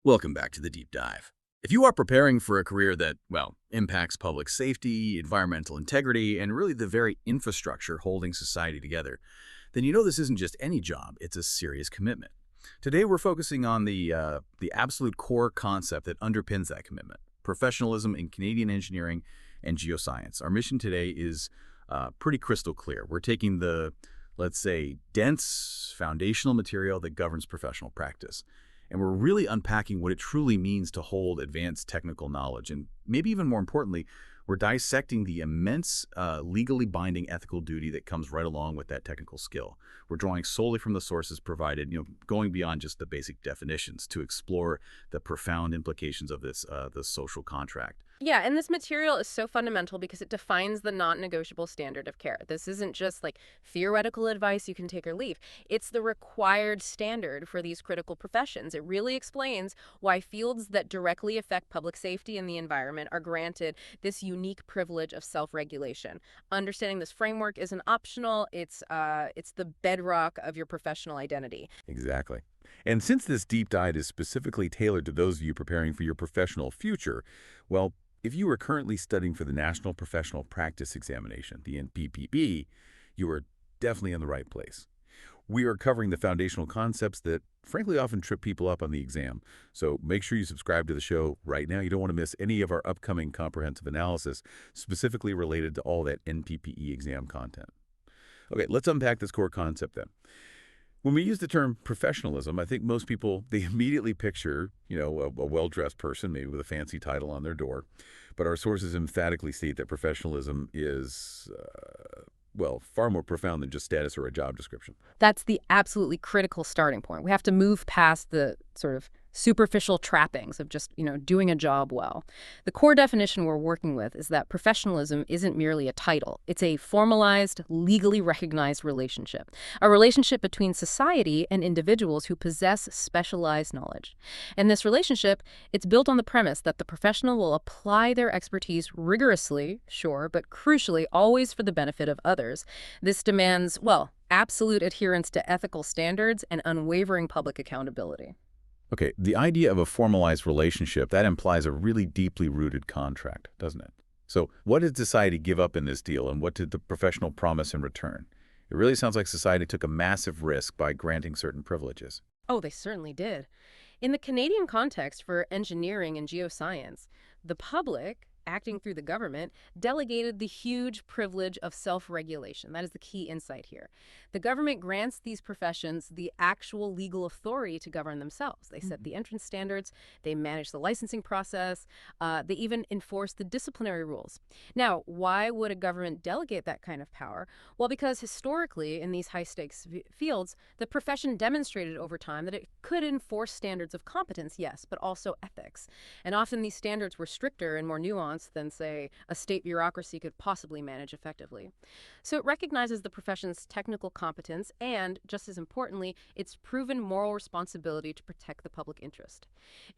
Welcome back to the Deep Dive. If you are preparing for a career that, well, impacts public safety, environmental integrity, and really the very infrastructure holding society together, then you know this isn't just any job, it's a serious commitment. Today we're focusing on the absolute core concept that underpins that commitment, professionalism in Canadian engineering and geoscience. Our mission today is pretty crystal clear. We're taking the, let's say, dense foundational material that governs professional practice, and we're really unpacking what it truly means to hold advanced technical knowledge. And maybe even more importantly, we're dissecting the immense legally binding ethical duty that comes right along with that technical skill. We're drawing solely from the sources provided, going beyond just the basic definitions to explore the profound implications of this the social contract. Yeah, and this material is so fundamental because it defines the non-negotiable standard of care. This isn't just like theoretical advice you can take or leave. It's the required standard for these critical professions. It really explains why fields that directly affect public safety and the environment are granted this unique privilege of self-regulation. Understanding this framework isn't optional. It's the bedrock of your professional identity. Exactly. And since this deep dive is specifically tailored to those of you preparing for your professional future, well, if you are currently studying for the National Professional Practice Examination, the NPPE, you are definitely in the right place. We are covering the foundational concepts that, frankly, often trip people up on the exam. So make sure you subscribe to the show right now. You don't want to miss any of our upcoming comprehensive analysis specifically related to all that NPPE exam content. Okay, let's unpack this core concept then. When we use the term professionalism, I think most people, they immediately picture, a well-dressed person, maybe with a fancy title on their door. But our sources emphatically state that professionalism is, far more profound than just status or a job description. That's the absolutely critical starting point. We have to move past the sort of superficial trappings of just, doing a job well. The core definition we're working with is that professionalism isn't merely a title. It's a formalized, legally recognized relationship, a relationship between society and individuals who possess specialized knowledge. And this relationship, it's built on the premise that the professional will apply their expertise rigorously, sure, but crucially always for the benefit of others. This demands, absolute adherence to ethical standards and unwavering public accountability. Okay, the idea of a formalized relationship, that implies a really deeply rooted contract, doesn't it? So what did society give up in this deal, and what did the professional promise in return? It really sounds like society took a massive risk by granting certain privileges. Oh, they certainly did. In the Canadian context for engineering and geoscience, the public, acting through the government, delegated the huge privilege of self-regulation. That is the key insight here. The government grants these professions the actual legal authority to govern themselves. They set the entrance standards, they manage the licensing process, they even enforce the disciplinary rules. Now, why would a government delegate that kind of power? Well, because historically, in these high-stakes fields, the profession demonstrated over time that it could enforce standards of competence, yes, but also ethics. And often these standards were stricter and more nuanced than, say, a state bureaucracy could possibly manage effectively. So it recognizes the profession's technical competence and, just as importantly, its proven moral responsibility to protect the public interest.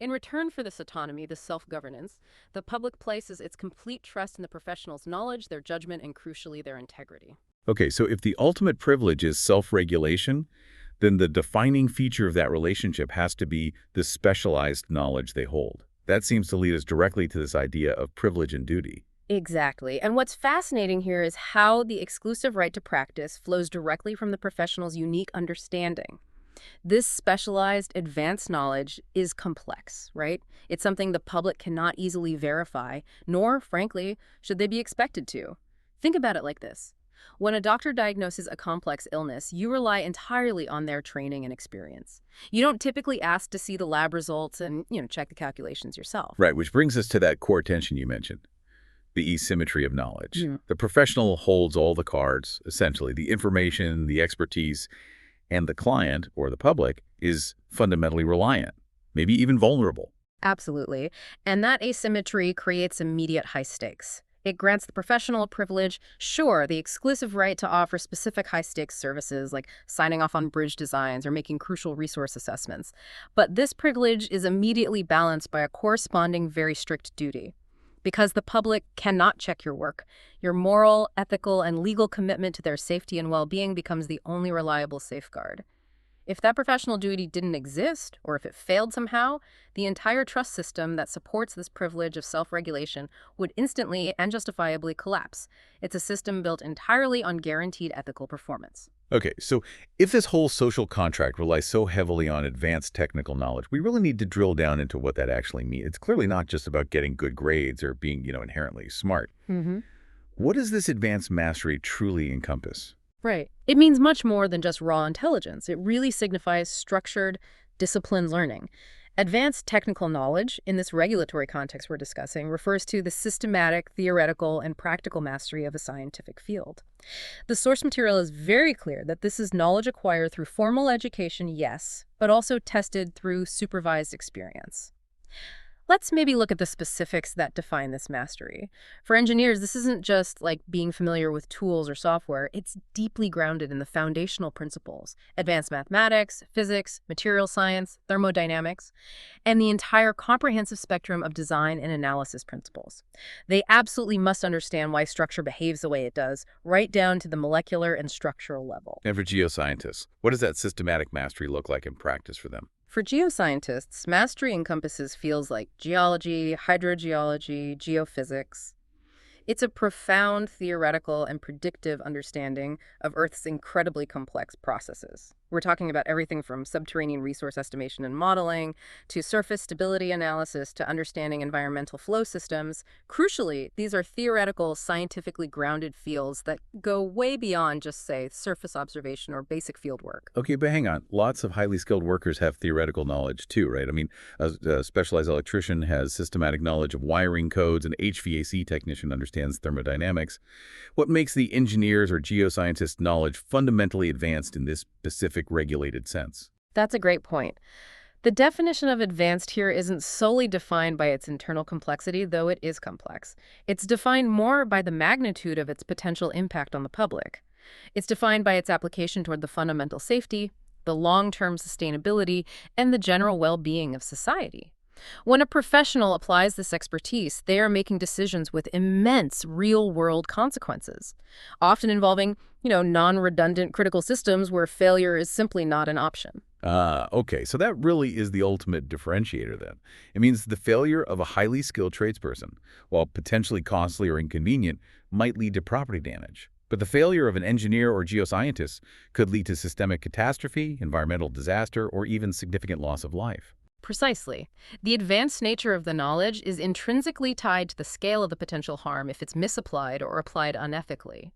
In return for this autonomy, this self-governance, the public places its complete trust in the professional's knowledge, their judgment, and crucially, their integrity. Okay, so if the ultimate privilege is self-regulation, then the defining feature of that relationship has to be the specialized knowledge they hold. That seems to lead us directly to this idea of privilege and duty. Exactly. And what's fascinating here is how the exclusive right to practice flows directly from the professional's unique understanding. This specialized, advanced knowledge is complex, right? It's something the public cannot easily verify, nor, frankly, should they be expected to. Think about it like this. When a doctor diagnoses a complex illness, you rely entirely on their training and experience. You don't typically ask to see the lab results and, check the calculations yourself. Right, which brings us to that core tension you mentioned, the asymmetry of knowledge. Yeah. The professional holds all the cards, essentially, the information, the expertise, and the client, or the public, is fundamentally reliant, maybe even vulnerable. Absolutely. And that asymmetry creates immediate high stakes. It grants the professional a privilege, sure, the exclusive right to offer specific high-stakes services like signing off on bridge designs or making crucial resource assessments. But this privilege is immediately balanced by a corresponding very strict duty. Because the public cannot check your work, your moral, ethical, and legal commitment to their safety and well-being becomes the only reliable safeguard. If that professional duty didn't exist, or if it failed somehow, the entire trust system that supports this privilege of self-regulation would instantly and justifiably collapse. It's a system built entirely on guaranteed ethical performance. Okay, so if this whole social contract relies so heavily on advanced technical knowledge, we really need to drill down into what that actually means. It's clearly not just about getting good grades or being, inherently smart. Mm-hmm. What does this advanced mastery truly encompass? Right. It means much more than just raw intelligence. It really signifies structured, disciplined learning. Advanced technical knowledge, in this regulatory context we're discussing, refers to the systematic, theoretical, and practical mastery of a scientific field. The source material is very clear that this is knowledge acquired through formal education, yes, but also tested through supervised experience. Let's maybe look at the specifics that define this mastery. For engineers, this isn't just like being familiar with tools or software. It's deeply grounded in the foundational principles: advanced mathematics, physics, material science, thermodynamics, and the entire comprehensive spectrum of design and analysis principles. They absolutely must understand why structure behaves the way it does, right down to the molecular and structural level. And for geoscientists, what does that systematic mastery look like in practice for them? For geoscientists, mastery encompasses fields like geology, hydrogeology, geophysics. It's a profound theoretical and predictive understanding of Earth's incredibly complex processes. We're talking about everything from subterranean resource estimation and modeling to surface stability analysis to understanding environmental flow systems. Crucially, these are theoretical, scientifically grounded fields that go way beyond just, say, surface observation or basic field work. Okay, but hang on. Lots of highly skilled workers have theoretical knowledge too, right? I mean, a specialized electrician has systematic knowledge of wiring codes, an HVAC technician understands thermodynamics. What makes the engineers or geoscientists' knowledge fundamentally advanced in this specific regulated sense? That's a great point. The definition of advanced here isn't solely defined by its internal complexity, though it is complex. It's defined more by the magnitude of its potential impact on the public. It's defined by its application toward the fundamental safety, the long-term sustainability, and the general well-being of society. When a professional applies this expertise, they are making decisions with immense real-world consequences, often involving, non-redundant critical systems where failure is simply not an option. Okay, so that really is the ultimate differentiator then. It means the failure of a highly skilled tradesperson, while potentially costly or inconvenient, might lead to property damage. But the failure of an engineer or geoscientist could lead to systemic catastrophe, environmental disaster, or even significant loss of life. Precisely. The advanced nature of the knowledge is intrinsically tied to the scale of the potential harm if it's misapplied or applied unethically.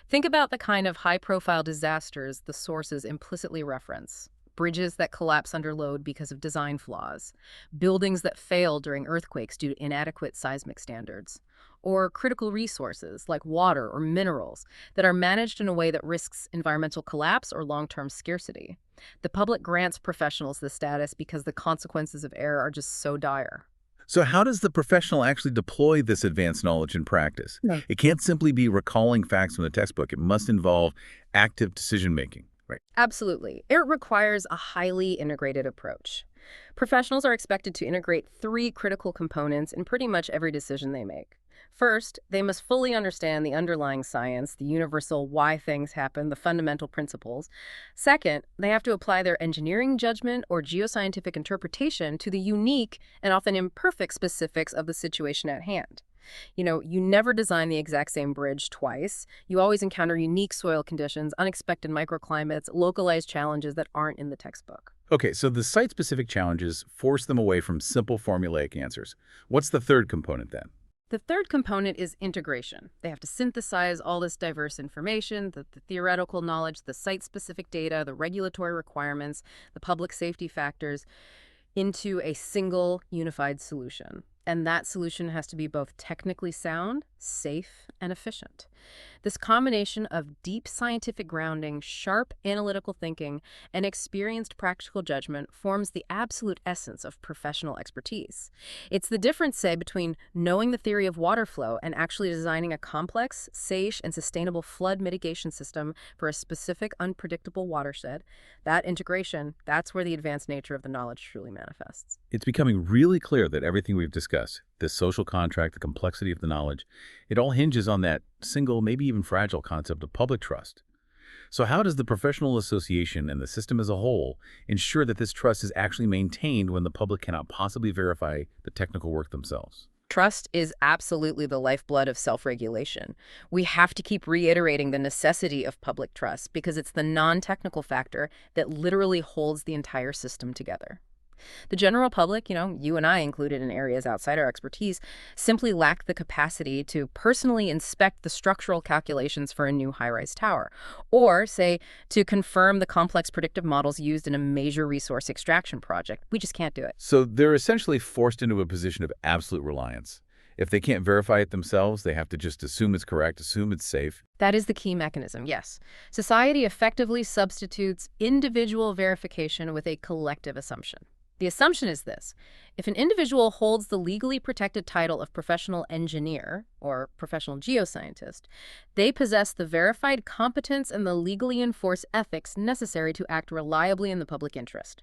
Think about the kind of high-profile disasters the sources implicitly reference. Bridges that collapse under load because of design flaws, buildings that fail during earthquakes due to inadequate seismic standards, or critical resources like water or minerals that are managed in a way that risks environmental collapse or long-term scarcity. The public grants professionals this status because the consequences of error are just so dire. So how does the professional actually deploy this advanced knowledge in practice? No. It can't simply be recalling facts from the textbook. It must involve active decision-making. Right. Absolutely. It requires a highly integrated approach. Professionals are expected to integrate three critical components in pretty much every decision they make. First, they must fully understand the underlying science, the universal why things happen, the fundamental principles. Second, they have to apply their engineering judgment or geoscientific interpretation to the unique and often imperfect specifics of the situation at hand. You never design the exact same bridge twice. You always encounter unique soil conditions, unexpected microclimates, localized challenges that aren't in the textbook. Okay, so the site-specific challenges force them away from simple formulaic answers. What's the third component then? The third component is integration. They have to synthesize all this diverse information, the theoretical knowledge, the site-specific data, the regulatory requirements, the public safety factors, into a single unified solution. And that solution has to be both technically sound, safe, and efficient. This combination of deep scientific grounding, sharp analytical thinking, and experienced practical judgment forms the absolute essence of professional expertise. It's the difference, say, between knowing the theory of water flow and actually designing a complex, safe, and sustainable flood mitigation system for a specific, unpredictable watershed. That integration, that's where the advanced nature of the knowledge truly manifests. It's becoming really clear that everything we've discussed, this social contract, the complexity of the knowledge, it all hinges on that single, maybe even fragile concept of public trust. So how does the professional association and the system as a whole ensure that this trust is actually maintained when the public cannot possibly verify the technical work themselves? Trust is absolutely the lifeblood of self-regulation. We have to keep reiterating the necessity of public trust because it's the non-technical factor that literally holds the entire system together. The general public, you and I included in areas outside our expertise, simply lack the capacity to personally inspect the structural calculations for a new high-rise tower, or, say, to confirm the complex predictive models used in a major resource extraction project. We just can't do it. So they're essentially forced into a position of absolute reliance. If they can't verify it themselves, they have to just assume it's correct, assume it's safe. That is the key mechanism, yes. Society effectively substitutes individual verification with a collective assumption. The assumption is this: if an individual holds the legally protected title of professional engineer or professional geoscientist, they possess the verified competence and the legally enforced ethics necessary to act reliably in the public interest.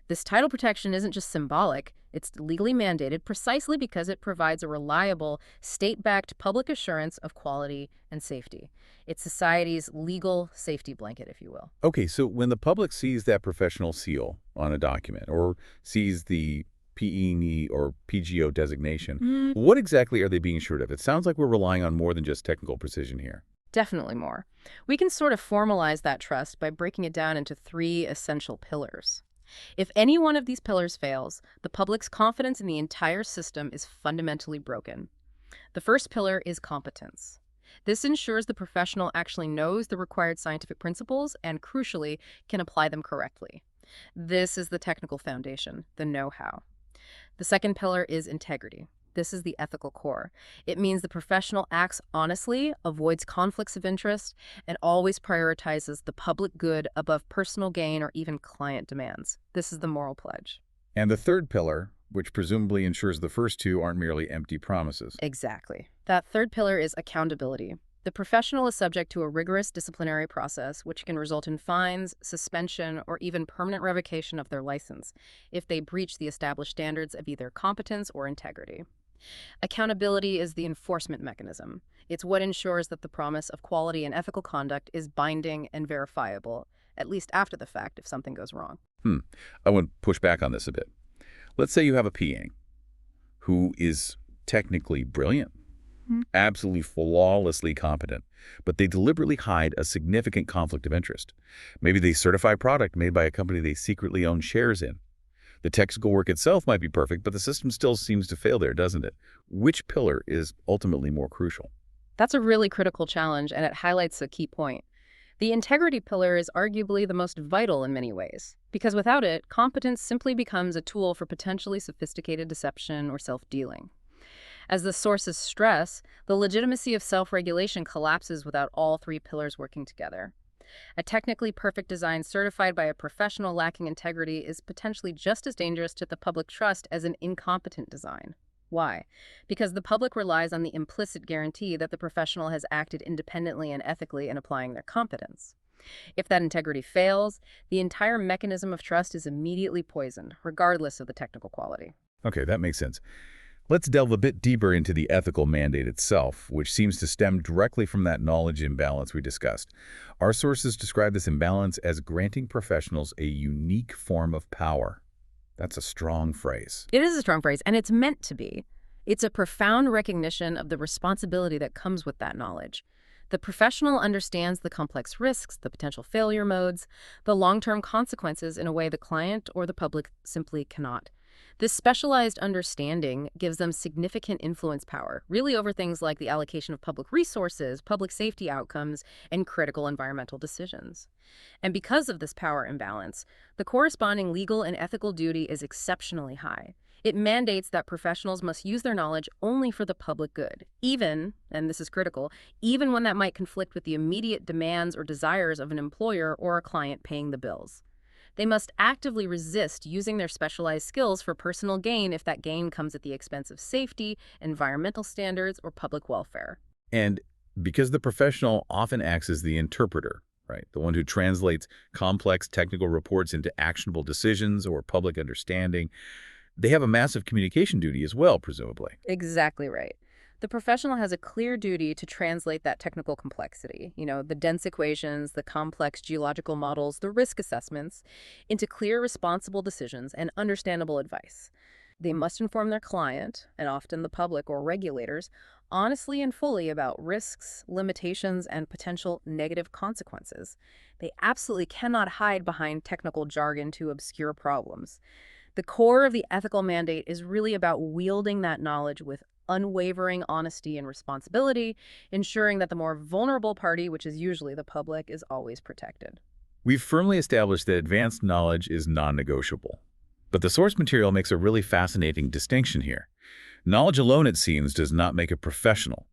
This title protection isn't just symbolic, it's legally mandated precisely because it provides a reliable, state-backed public assurance of quality and safety. It's society's legal safety blanket, if you will. Okay, so when the public sees that professional seal on a document or sees the PE or PGO designation, what exactly are they being assured of? It sounds like we're relying on more than just technical precision here. Definitely more. We can sort of formalize that trust by breaking it down into three essential pillars. If any one of these pillars fails, the public's confidence in the entire system is fundamentally broken. The first pillar is competence. This ensures the professional actually knows the required scientific principles and, crucially, can apply them correctly. This is the technical foundation, the know-how. The second pillar is integrity. This is the ethical core. It means the professional acts honestly, avoids conflicts of interest, and always prioritizes the public good above personal gain or even client demands. This is the moral pledge. And the third pillar, which presumably ensures the first two aren't merely empty promises. Exactly. That third pillar is accountability. The professional is subject to a rigorous disciplinary process, which can result in fines, suspension, or even permanent revocation of their license if they breach the established standards of either competence or integrity. Accountability is the enforcement mechanism. It's what ensures that the promise of quality and ethical conduct is binding and verifiable, at least after the fact if something goes wrong. I want to push back on this a bit. Let's say you have a PA who is technically brilliant, absolutely flawlessly competent, but they deliberately hide a significant conflict of interest. Maybe they certify a product made by a company they secretly own shares in. The technical work itself might be perfect, but the system still seems to fail there, doesn't it? Which pillar is ultimately more crucial? That's a really critical challenge, and it highlights a key point. The integrity pillar is arguably the most vital in many ways, because without it, competence simply becomes a tool for potentially sophisticated deception or self-dealing. As the sources stress, the legitimacy of self-regulation collapses without all three pillars working together. A technically perfect design certified by a professional lacking integrity is potentially just as dangerous to the public trust as an incompetent design. Why? Because the public relies on the implicit guarantee that the professional has acted independently and ethically in applying their competence. If that integrity fails, the entire mechanism of trust is immediately poisoned, regardless of the technical quality. Okay, that makes sense. Let's delve a bit deeper into the ethical mandate itself, which seems to stem directly from that knowledge imbalance we discussed. Our sources describe this imbalance as granting professionals a unique form of power. That's a strong phrase. It is a strong phrase, and it's meant to be. It's a profound recognition of the responsibility that comes with that knowledge. The professional understands the complex risks, the potential failure modes, the long-term consequences in a way the client or the public simply cannot. This specialized understanding gives them significant influence power, really over things like the allocation of public resources, public safety outcomes, and critical environmental decisions. And because of this power imbalance, the corresponding legal and ethical duty is exceptionally high. It mandates that professionals must use their knowledge only for the public good, even, and this is critical, even when that might conflict with the immediate demands or desires of an employer or a client paying the bills. They must actively resist using their specialized skills for personal gain if that gain comes at the expense of safety, environmental standards, or public welfare. And because the professional often acts as the interpreter, right, the one who translates complex technical reports into actionable decisions or public understanding, they have a massive communication duty as well, presumably. Exactly right. The professional has a clear duty to translate that technical complexity, the dense equations, the complex geological models, the risk assessments, into clear, responsible decisions and understandable advice. They must inform their client, and often the public or regulators, honestly and fully about risks, limitations, and potential negative consequences. They absolutely cannot hide behind technical jargon to obscure problems. The core of the ethical mandate is really about wielding that knowledge with unwavering honesty and responsibility, ensuring that the more vulnerable party, which is usually the public, is always protected. We've firmly established that advanced knowledge is non-negotiable. But the source material makes a really fascinating distinction here. Knowledge alone, it seems, does not make a professional.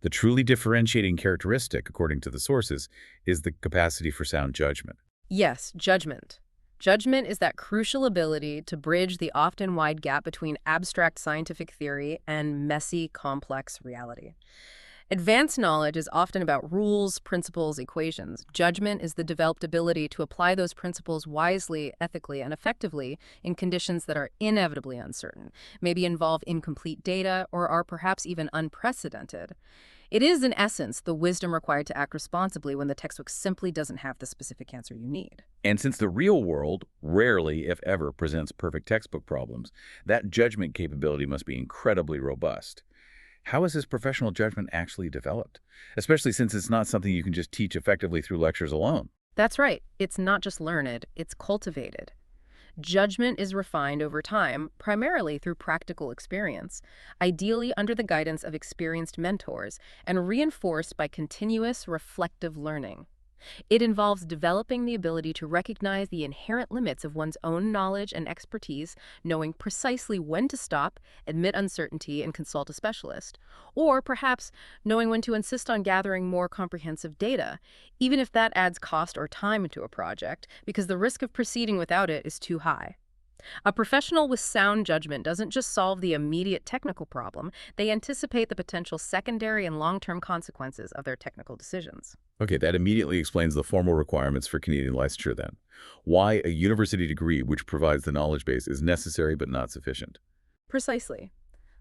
The truly differentiating characteristic, according to the sources, is the capacity for sound judgment. Yes, judgment. Judgment is that crucial ability to bridge the often wide gap between abstract scientific theory and messy, complex reality. Advanced knowledge is often about rules, principles, equations. Judgment is the developed ability to apply those principles wisely, ethically, and effectively in conditions that are inevitably uncertain, maybe involve incomplete data, or are perhaps even unprecedented. It is, in essence, the wisdom required to act responsibly when the textbook simply doesn't have the specific answer you need. And since the real world rarely, if ever, presents perfect textbook problems, that judgment capability must be incredibly robust. How is this professional judgment actually developed? Especially since it's not something you can just teach effectively through lectures alone. That's right. It's not just learned, it's cultivated. Judgment is refined over time, primarily through practical experience, ideally under the guidance of experienced mentors, and reinforced by continuous reflective learning. It involves developing the ability to recognize the inherent limits of one's own knowledge and expertise, knowing precisely when to stop, admit uncertainty, and consult a specialist, or perhaps knowing when to insist on gathering more comprehensive data, even if that adds cost or time into a project, because the risk of proceeding without it is too high. A professional with sound judgment doesn't just solve the immediate technical problem, they anticipate the potential secondary and long-term consequences of their technical decisions. Okay, that immediately explains the formal requirements for Canadian licensure then. Why a university degree which provides the knowledge base is necessary but not sufficient. Precisely.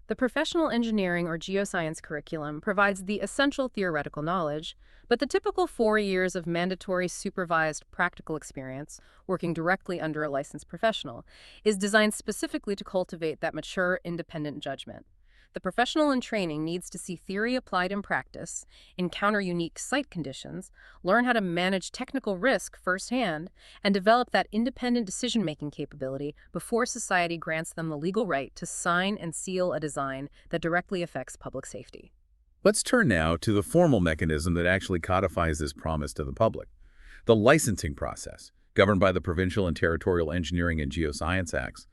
The professional engineering or geoscience curriculum provides the essential theoretical knowledge, but the typical 4 years of mandatory supervised practical experience, working directly under a licensed professional, is designed specifically to cultivate that mature, independent judgment. The professional in training needs to see theory applied in practice, encounter unique site conditions, learn how to manage technical risk firsthand, and develop that independent decision-making capability before society grants them the legal right to sign and seal a design that directly affects public safety. Let's turn now to the formal mechanism that actually codifies this promise to the public. The licensing process, governed by the Provincial and Territorial Engineering and Geoscience Acts.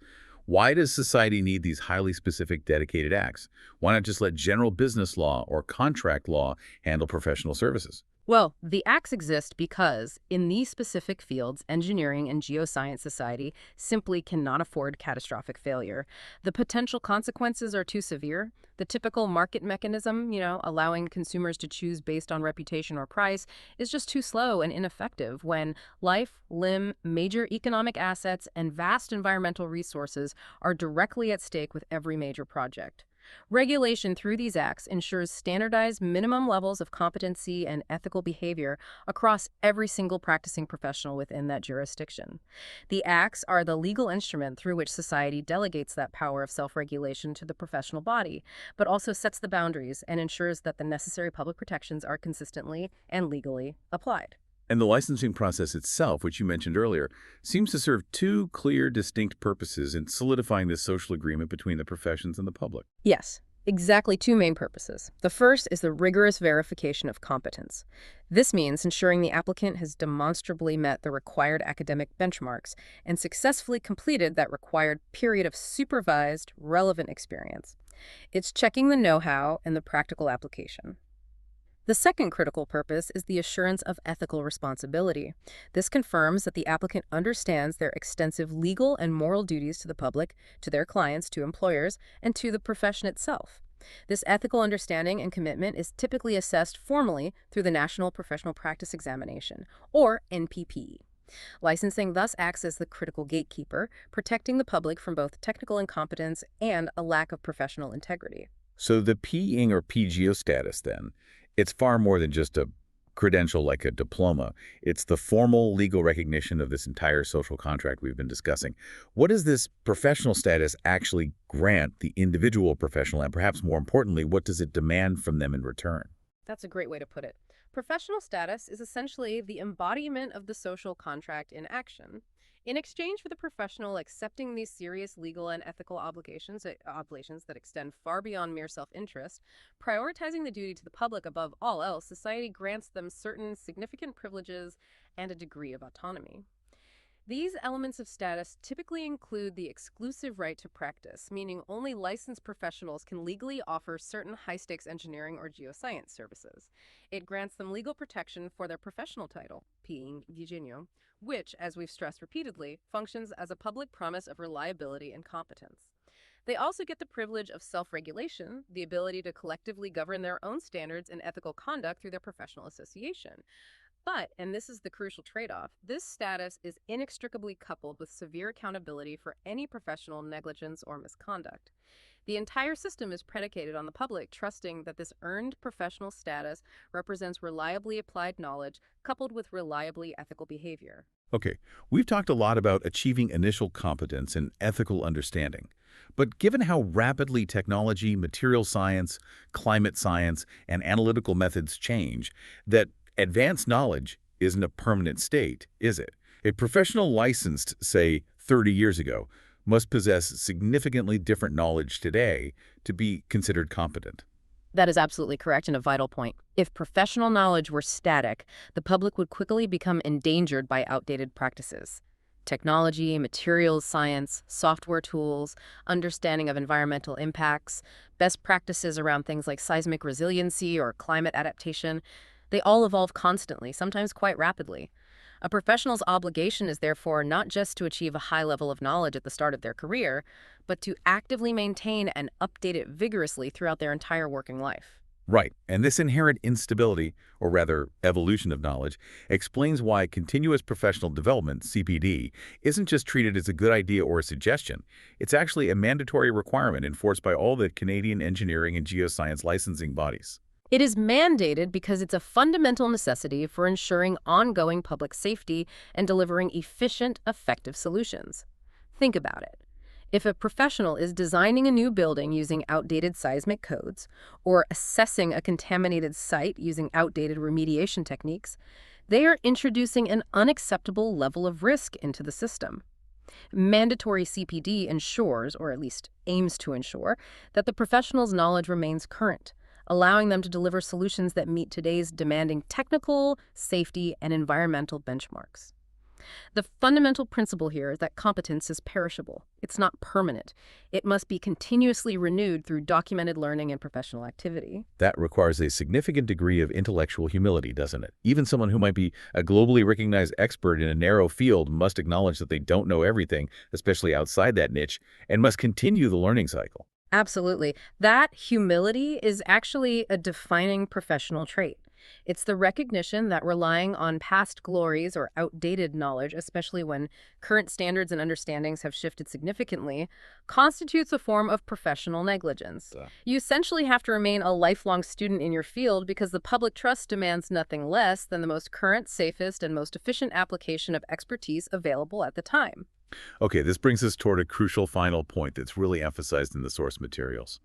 Why does society need these highly specific dedicated acts? Why not just let general business law or contract law handle professional services? Well, the acts exist because, in these specific fields, engineering and geoscience society simply cannot afford catastrophic failure. The potential consequences are too severe. The typical market mechanism, allowing consumers to choose based on reputation or price, is just too slow and ineffective when life, limb, major economic assets, and vast environmental resources are directly at stake with every major project. Regulation through these acts ensures standardized minimum levels of competency and ethical behavior across every single practicing professional within that jurisdiction. The acts are the legal instrument through which society delegates that power of self-regulation to the professional body, but also sets the boundaries and ensures that the necessary public protections are consistently and legally applied. And the licensing process itself, which you mentioned earlier, seems to serve two clear, distinct purposes in solidifying this social agreement between the professions and the public. Yes, exactly two main purposes. The first is the rigorous verification of competence. This means ensuring the applicant has demonstrably met the required academic benchmarks and successfully completed that required period of supervised, relevant experience. It's checking the know-how and the practical application. The second critical purpose is the assurance of ethical responsibility. This confirms that the applicant understands their extensive legal and moral duties to the public, to their clients, to employers, and to the profession itself. This ethical understanding and commitment is typically assessed formally through the National Professional Practice Examination, or NPPE. Licensing thus acts as the critical gatekeeper, protecting the public from both technical incompetence and a lack of professional integrity. So the P-ing or PGO status, then, it's far more than just a credential like a diploma. It's the formal legal recognition of this entire social contract we've been discussing. What does this professional status actually grant the individual professional, and perhaps more importantly, what does it demand from them in return? That's a great way to put it. Professional status is essentially the embodiment of the social contract in action. In exchange for the professional accepting these serious legal and ethical obligations that extend far beyond mere self-interest, prioritizing the duty to the public above all else, society grants them certain significant privileges and a degree of autonomy. These elements of status typically include the exclusive right to practice, meaning only licensed professionals can legally offer certain high-stakes engineering or geoscience services. It grants them legal protection for their professional title, being virginio, which, as we've stressed repeatedly, functions as a public promise of reliability and competence. They also get the privilege of self-regulation, the ability to collectively govern their own standards and ethical conduct through their professional association. But, and this is the crucial trade-off, this status is inextricably coupled with severe accountability for any professional negligence or misconduct. The entire system is predicated on the public trusting that this earned professional status represents reliably applied knowledge coupled with reliably ethical behavior. Okay, we've talked a lot about achieving initial competence and ethical understanding. But given how rapidly technology, material science, climate science, and analytical methods change, that advanced knowledge isn't a permanent state, is it? A professional licensed, say, 30 years ago, must possess significantly different knowledge today to be considered competent. That is absolutely correct and a vital point. If professional knowledge were static, the public would quickly become endangered by outdated practices. Technology, materials science, software tools, understanding of environmental impacts, best practices around things like seismic resiliency or climate adaptation, they all evolve constantly, sometimes quite rapidly. A professional's obligation is therefore not just to achieve a high level of knowledge at the start of their career, but to actively maintain and update it vigorously throughout their entire working life. Right, and this inherent instability, or rather evolution of knowledge, explains why continuous professional development, CPD, isn't just treated as a good idea or a suggestion. It's actually a mandatory requirement enforced by all the Canadian engineering and geoscience licensing bodies. It is mandated because it's a fundamental necessity for ensuring ongoing public safety and delivering efficient, effective solutions. Think about it. If a professional is designing a new building using outdated seismic codes or assessing a contaminated site using outdated remediation techniques, they are introducing an unacceptable level of risk into the system. Mandatory CPD ensures, or at least aims to ensure, that the professional's knowledge remains current, allowing them to deliver solutions that meet today's demanding technical, safety, and environmental benchmarks. The fundamental principle here is that competence is perishable. It's not permanent. It must be continuously renewed through documented learning and professional activity. That requires a significant degree of intellectual humility, doesn't it? Even someone who might be a globally recognized expert in a narrow field must acknowledge that they don't know everything, especially outside that niche, and must continue the learning cycle. Absolutely. That humility is actually a defining professional trait. It's the recognition that relying on past glories or outdated knowledge, especially when current standards and understandings have shifted significantly, constitutes a form of professional negligence. You essentially have to remain a lifelong student in your field because the public trust demands nothing less than the most current, safest, and most efficient application of expertise available at the time. Okay, this brings us toward a crucial final point that's really emphasized in the source materials.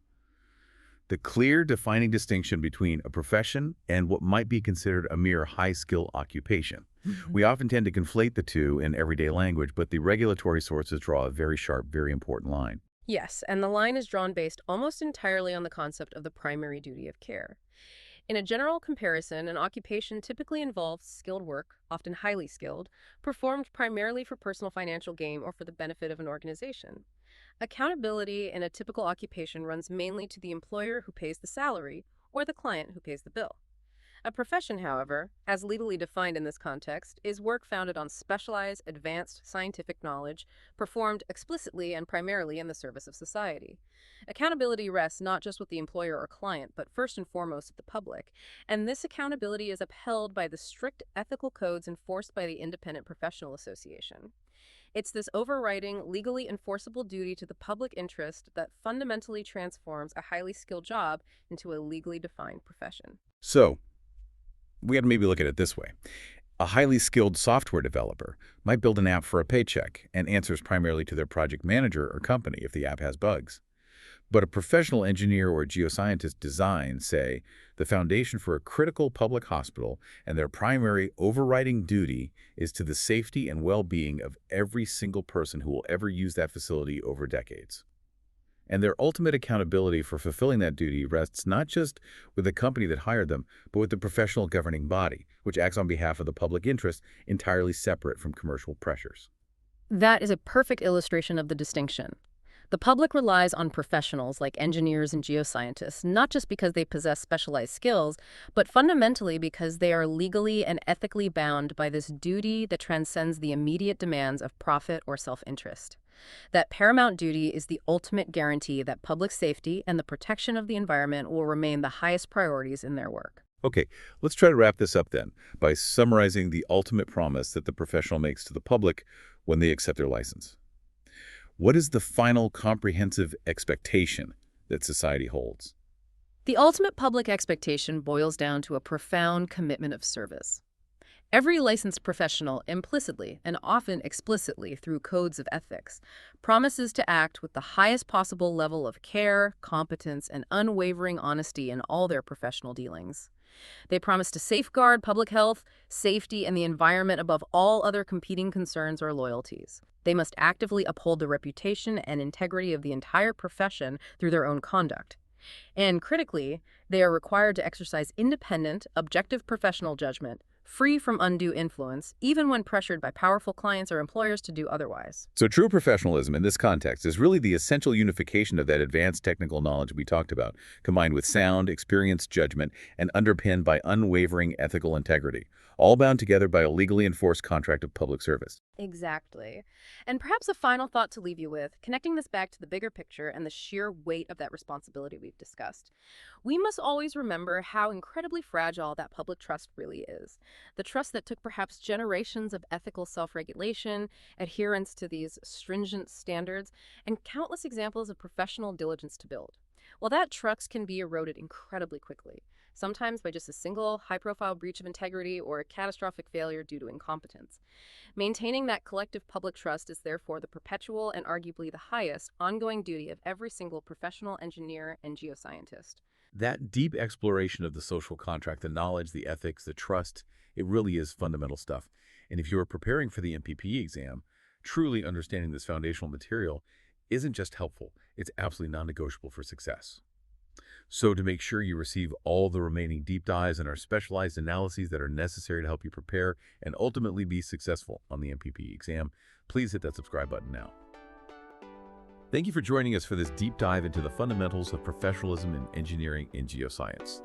The clear defining distinction between a profession and what might be considered a mere high-skill occupation. We often tend to conflate the two in everyday language, but the regulatory sources draw a very sharp, very important line. Yes, and the line is drawn based almost entirely on the concept of the primary duty of care. In a general comparison, an occupation typically involves skilled work, often highly skilled, performed primarily for personal financial gain or for the benefit of an organization. Accountability in a typical occupation runs mainly to the employer who pays the salary or the client who pays the bill. A profession, however, as legally defined in this context, is work founded on specialized, advanced scientific knowledge performed explicitly and primarily in the service of society. Accountability rests not just with the employer or client, but first and foremost with the public, and this accountability is upheld by the strict ethical codes enforced by the Independent Professional Association. It's this overriding, legally enforceable duty to the public interest that fundamentally transforms a highly skilled job into a legally defined profession. So, we got to maybe look at it this way. A highly skilled software developer might build an app for a paycheck and answers primarily to their project manager or company if the app has bugs. But a professional engineer or geoscientist design, say, the foundation for a critical public hospital, and their primary overriding duty is to the safety and well-being of every single person who will ever use that facility over decades. And their ultimate accountability for fulfilling that duty rests not just with the company that hired them, but with the professional governing body, which acts on behalf of the public interest, entirely separate from commercial pressures. That is a perfect illustration of the distinction. The public relies on professionals like engineers and geoscientists, not just because they possess specialized skills, but fundamentally because they are legally and ethically bound by this duty that transcends the immediate demands of profit or self-interest. That paramount duty is the ultimate guarantee that public safety and the protection of the environment will remain the highest priorities in their work. Okay, let's try to wrap this up then by summarizing the ultimate promise that the professional makes to the public when they accept their license. What is the final comprehensive expectation that society holds? The ultimate public expectation boils down to a profound commitment of service. Every licensed professional, implicitly and often explicitly through codes of ethics, promises to act with the highest possible level of care, competence, and unwavering honesty in all their professional dealings. They promise to safeguard public health, safety, and the environment above all other competing concerns or loyalties. They must actively uphold the reputation and integrity of the entire profession through their own conduct. And critically, they are required to exercise independent, objective professional judgment, free from undue influence, even when pressured by powerful clients or employers to do otherwise. So true professionalism in this context is really the essential unification of that advanced technical knowledge we talked about, combined with sound, experienced judgment, and underpinned by unwavering ethical integrity, all bound together by a legally enforced contract of public service. Exactly. And perhaps a final thought to leave you with, connecting this back to the bigger picture and the sheer weight of that responsibility we've discussed. We must always remember how incredibly fragile that public trust really is. The trust that took perhaps generations of ethical self-regulation, adherence to these stringent standards, and countless examples of professional diligence to build. Well, that trust can be eroded incredibly quickly, sometimes by just a single high-profile breach of integrity or a catastrophic failure due to incompetence. Maintaining that collective public trust is therefore the perpetual and arguably the highest ongoing duty of every single professional engineer and geoscientist. That deep exploration of the social contract, the knowledge, the ethics, the trust, it really is fundamental stuff. And if you are preparing for the NPPE exam, truly understanding this foundational material isn't just helpful, it's absolutely non-negotiable for success. So to make sure you receive all the remaining deep dives and our specialized analyses that are necessary to help you prepare and ultimately be successful on the NPPE exam, please hit that subscribe button now. Thank you for joining us for this deep dive into the fundamentals of professionalism in engineering and geoscience.